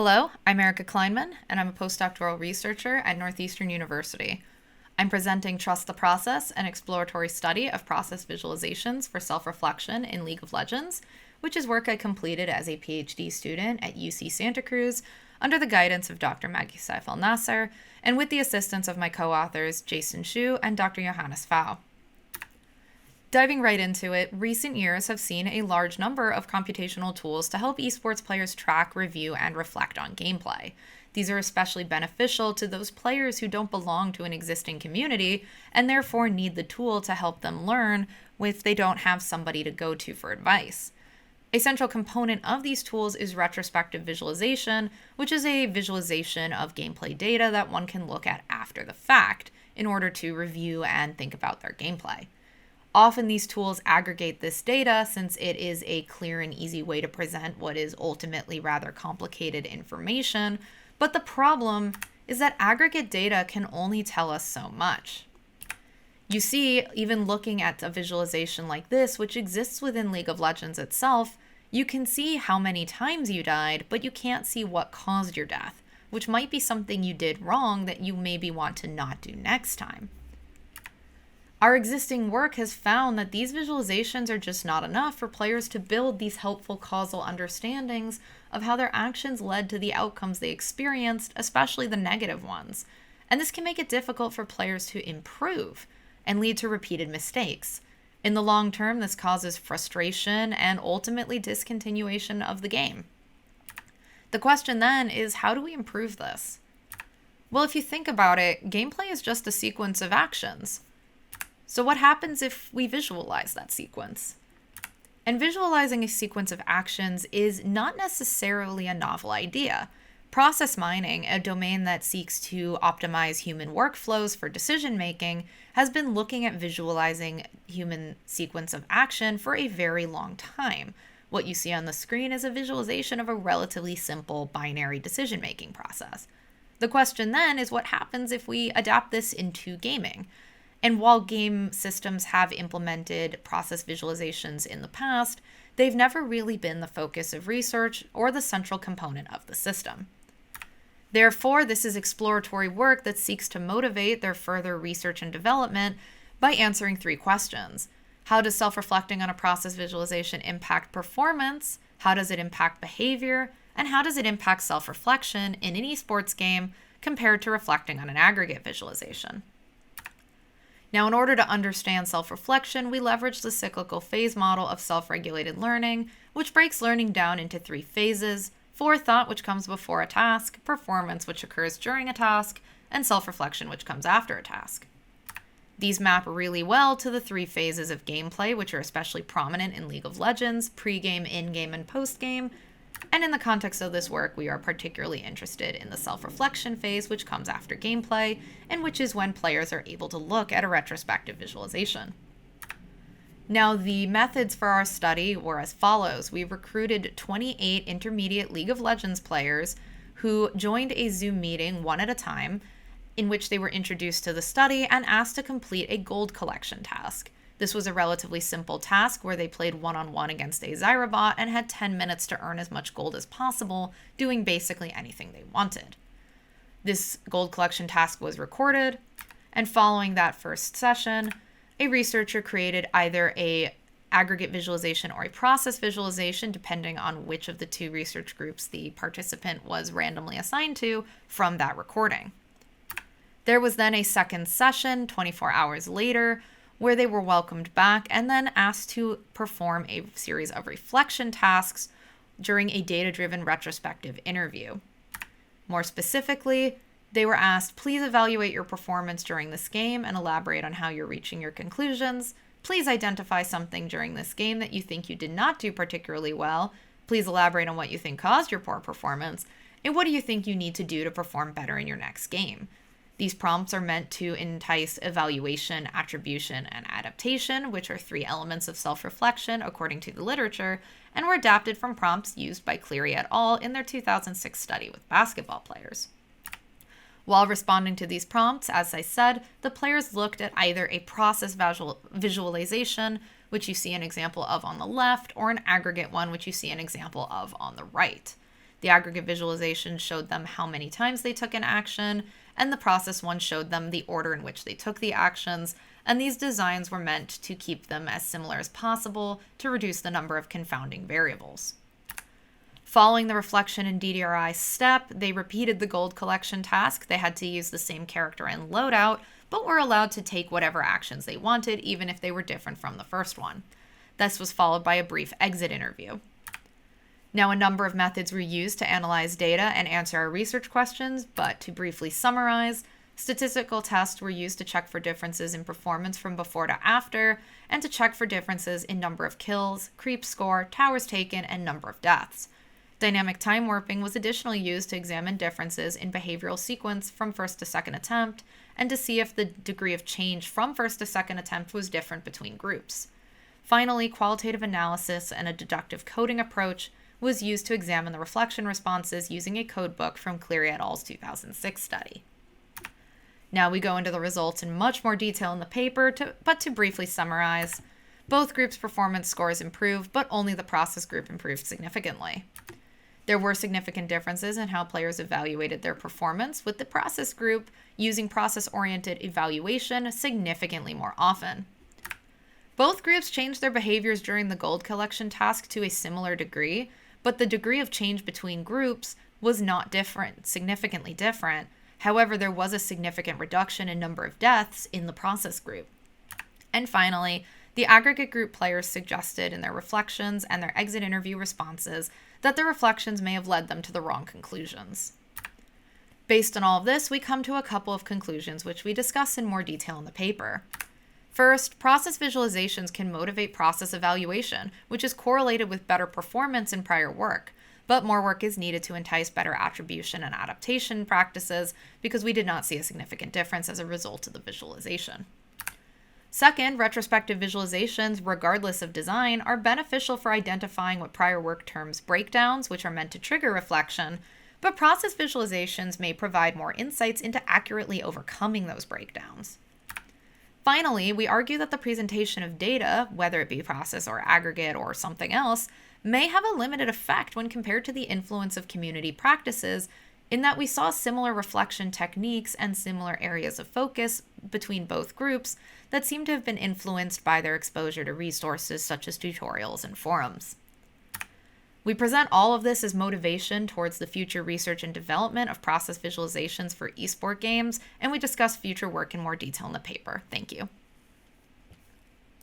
Hello, I'm Erica Kleinman, and I'm a postdoctoral researcher at Northeastern University. I'm presenting Trust the Process, an exploratory study of process visualizations for self-reflection in League of Legends, which is work I completed as a PhD student at UC Santa Cruz under the guidance of Dr. Magy Seif El-Nasr, and with the assistance of my co-authors Jason Xu and Dr. Johannes Pfau. Diving right into it, recent years have seen a large number of computational tools to help esports players track, review, and reflect on gameplay. These are especially beneficial to those players who don't belong to an existing community and therefore need the tool to help them learn if they don't have somebody to go to for advice. A central component of these tools is retrospective visualization, which is a visualization of gameplay data that one can look at after the fact in order to review and think about their gameplay. Often these tools aggregate this data since it is a clear and easy way to present what is ultimately rather complicated information, but the problem is that aggregate data can only tell us so much. You see, even looking at a visualization like this, which exists within League of Legends itself, you can see how many times you died, but you can't see what caused your death, which might be something you did wrong that you maybe want to not do next time. Our existing work has found that these visualizations are just not enough for players to build these helpful causal understandings of how their actions led to the outcomes they experienced, especially the negative ones. And this can make it difficult for players to improve and lead to repeated mistakes. In the long term, this causes frustration and ultimately discontinuation of the game. The question then is, how do we improve this? Well, if you think about it, gameplay is just a sequence of actions. So what happens if we visualize that sequence? And visualizing a sequence of actions is not necessarily a novel idea. Process mining, a domain that seeks to optimize human workflows for decision making, has been looking at visualizing human sequence of action for a very long time. What you see on the screen is a visualization of a relatively simple binary decision making process. The question then is, what happens if we adapt this into gaming? And while game systems have implemented process visualizations in the past, they've never really been the focus of research or the central component of the system. Therefore, this is exploratory work that seeks to motivate their further research and development by answering three questions. How does self-reflecting on a process visualization impact performance? How does it impact behavior? And how does it impact self-reflection in an esports game compared to reflecting on an aggregate visualization? Now, in order to understand self-reflection, we leverage the cyclical phase model of self-regulated learning, which breaks learning down into three phases: forethought, which comes before a task; performance, which occurs during a task; and self-reflection, which comes after a task. These map really well to the three phases of gameplay, which are especially prominent in League of Legends: pre-game, in-game, and post-game. And in the context of this work, we are particularly interested in the self-reflection phase, which comes after gameplay, and which is when players are able to look at a retrospective visualization. Now, the methods for our study were as follows. We recruited 28 intermediate League of Legends players who joined a Zoom meeting one at a time, in which they were introduced to the study and asked to complete a gold collection task. This was a relatively simple task where they played one-on-one against a Zyrabot and had 10 minutes to earn as much gold as possible, doing basically anything they wanted. This gold collection task was recorded, and following that first session, a researcher created either a aggregate visualization or a process visualization, depending on which of the two research groups the participant was randomly assigned to from that recording. There was then a second session 24 hours later, where they were welcomed back and then asked to perform a series of reflection tasks during a data-driven retrospective interview. More specifically, they were asked, please evaluate your performance during this game and elaborate on how you're reaching your conclusions. Please identify something during this game that you think you did not do particularly well. Please elaborate on what you think caused your poor performance. And what do you think you need to do to perform better in your next game? These prompts are meant to entice evaluation, attribution, and adaptation, which are three elements of self-reflection according to the literature, and were adapted from prompts used by Cleary et al. In their 2006 study with basketball players. While responding to these prompts, as I said, the players looked at either a process visualization, which you see an example of on the left, or an aggregate one, which you see an example of on the right. The aggregate visualization showed them how many times they took an action, and the process one showed them the order in which they took the actions, and these designs were meant to keep them as similar as possible to reduce the number of confounding variables. Following the reflection and DDRI step, they repeated the gold collection task. They had to use the same character and loadout, but were allowed to take whatever actions they wanted, even if they were different from the first one. This was followed by a brief exit interview. Now, a number of methods were used to analyze data and answer our research questions, but to briefly summarize, statistical tests were used to check for differences in performance from before to after, and to check for differences in number of kills, creep score, towers taken, and number of deaths. Dynamic time warping was additionally used to examine differences in behavioral sequence from first to second attempt, and to see if the degree of change from first to second attempt was different between groups. Finally, qualitative analysis and a deductive coding approach was used to examine the reflection responses using a codebook from Cleary et al.'s 2006 study. Now we go into the results in much more detail in the paper, but to briefly summarize, both groups' performance scores improved, but only the process group improved significantly. There were significant differences in how players evaluated their performance, with the process group using process-oriented evaluation significantly more often. Both groups changed their behaviors during the gold collection task to a similar degree, but the degree of change between groups was not significantly different. However, there was a significant reduction in number of deaths in the process group. And finally, the aggregate group players suggested in their reflections and their exit interview responses that the reflections may have led them to the wrong conclusions. Based on all of this, we come to a couple of conclusions which we discuss in more detail in the paper. First, process visualizations can motivate process evaluation, which is correlated with better performance in prior work, but more work is needed to entice better attribution and adaptation practices because we did not see a significant difference as a result of the visualization. Second, retrospective visualizations, regardless of design, are beneficial for identifying what prior work terms breakdowns, which are meant to trigger reflection, but process visualizations may provide more insights into accurately overcoming those breakdowns. Finally, we argue that the presentation of data, whether it be process or aggregate or something else, may have a limited effect when compared to the influence of community practices, in that we saw similar reflection techniques and similar areas of focus between both groups that seem to have been influenced by their exposure to resources such as tutorials and forums. We present all of this as motivation towards the future research and development of process visualizations for esports games, and we discuss future work in more detail in the paper. Thank you.